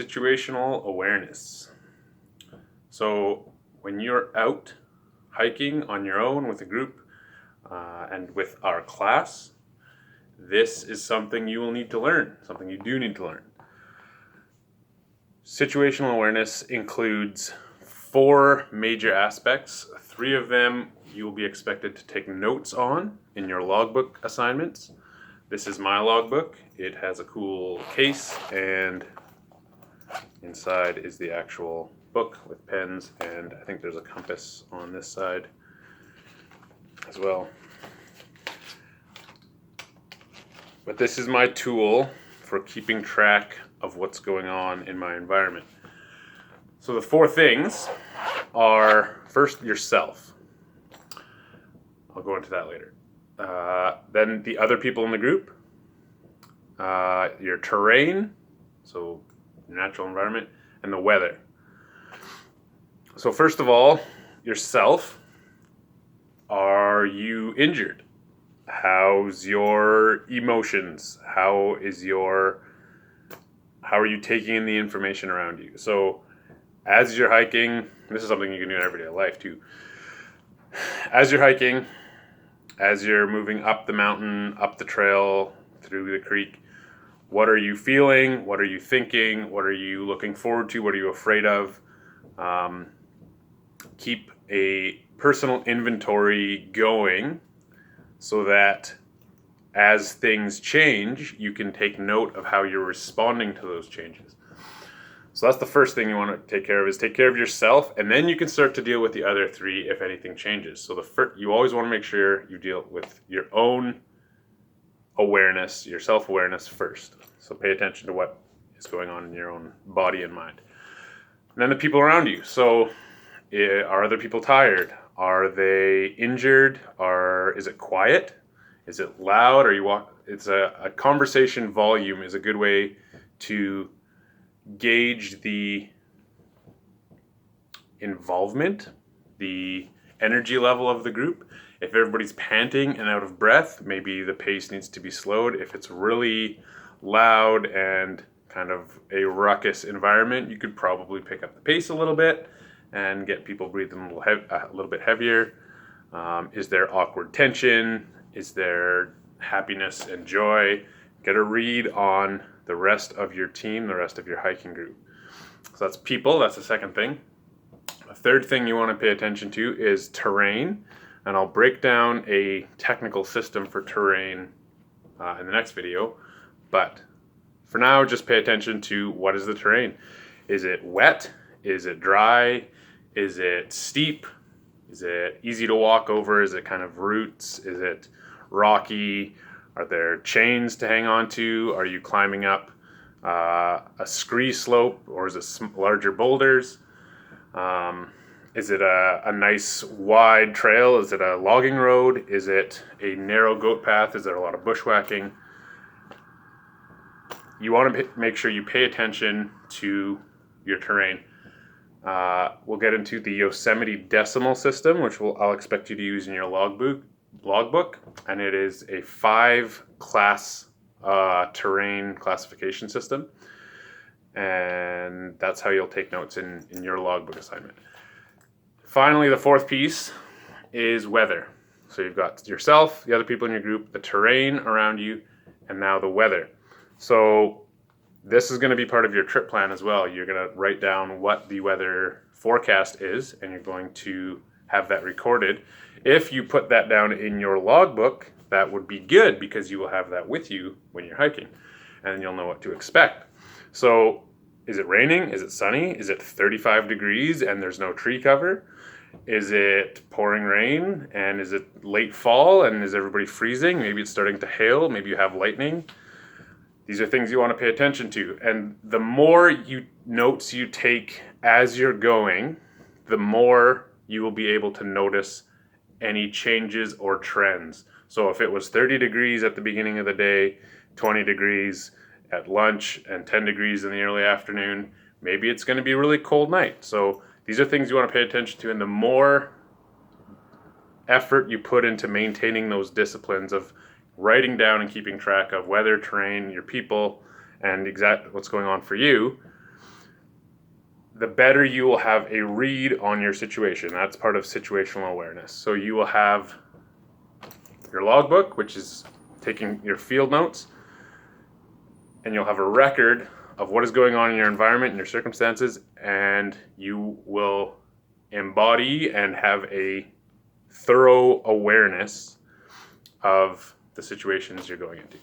Situational awareness. So when you're out hiking on your own with a group and with our class, this is something you will need to learn, something you do need to learn. Situational awareness includes 4 major aspects. 3 of them you will be expected to take notes on in your logbook assignments. This is my logbook. It has a cool case, and inside is the actual book with pens, and I think there's a compass on this side as well. But this is my tool for keeping track of what's going on in my environment. So the 4 things are, first, yourself. I'll go into that later. Then the other people in the group, your terrain, so your natural environment, and the weather. So first of all, yourself. Are you injured? How's your emotions? How are you taking in the information around you? So as you're hiking, this is something you can do in everyday life too. As you're hiking, as you're moving up the mountain, up the trail, through the creek, what are you feeling? What are you thinking? What are you looking forward to? What are you afraid of? Keep a personal inventory going so that as things change, you can take note of how you're responding to those changes. So that's the first thing you want to take care of, is take care of yourself, and then you can start to deal with the other 3 if anything changes. So you always want to make sure you deal with your own awareness, your self-awareness first. So pay attention to what is going on in your own body and mind. And then the people around you. So are other people tired? Are they injured? Is it quiet? Is it loud? It's a conversation volume is a good way to gauge the involvement, the energy level of the group. If everybody's panting and out of breath, maybe the pace needs to be slowed. If it's really loud and kind of a ruckus environment, you could probably pick up the pace a little bit and get people breathing a little bit heavier. Is there awkward tension? Is there happiness and joy? Get a read on the rest of your team, the rest of your hiking group. So that's people, that's the second thing. A third thing you want to pay attention to is terrain, and I'll break down a technical system for terrain in the next video, but for now, just pay attention to what is the terrain. Is it wet? Is it dry? Is it steep? Is it easy to walk over? Is it kind of roots? Is it rocky? Are there chains to hang on to? Are you climbing up a scree slope, or is it larger boulders? Is it a nice wide trail? Is it a logging road? Is it a narrow goat path? Is there a lot of bushwhacking? You want to make sure you pay attention to your terrain. We'll get into the Yosemite decimal system, which I'll expect you to use in your logbook, and it is a 5-class terrain classification system, and that's how you'll take notes in your logbook assignment. Finally, the 4th piece is weather. So you've got yourself, the other people in your group, the terrain around you, and now the weather. So this is going to be part of your trip plan as well. You're going to write down what the weather forecast is, and you're going to have that recorded. If you put that down in your logbook, that would be good, because you will have that with you when you're hiking, and you'll know what to expect. So is it raining? Is it sunny? Is it 35 degrees and there's no tree cover? Is it pouring rain, and is it late fall and is everybody freezing? Maybe it's starting to hail. Maybe you have lightning. These are things you want to pay attention to. And the more notes you take as you're going, the more you will be able to notice any changes or trends. So if it was 30 degrees at the beginning of the day, 20 degrees at lunch, and 10 degrees in the early afternoon, maybe it's going to be a really cold night. So these are things you want to pay attention to. And the more effort you put into maintaining those disciplines of writing down and keeping track of weather, terrain, your people, and exactly what's going on for you, the better you will have a read on your situation. That's part of situational awareness. So you will have your logbook, which is taking your field notes, and you'll have a record of what is going on in your environment and your circumstances, and you will embody and have a thorough awareness of the situations you're going into.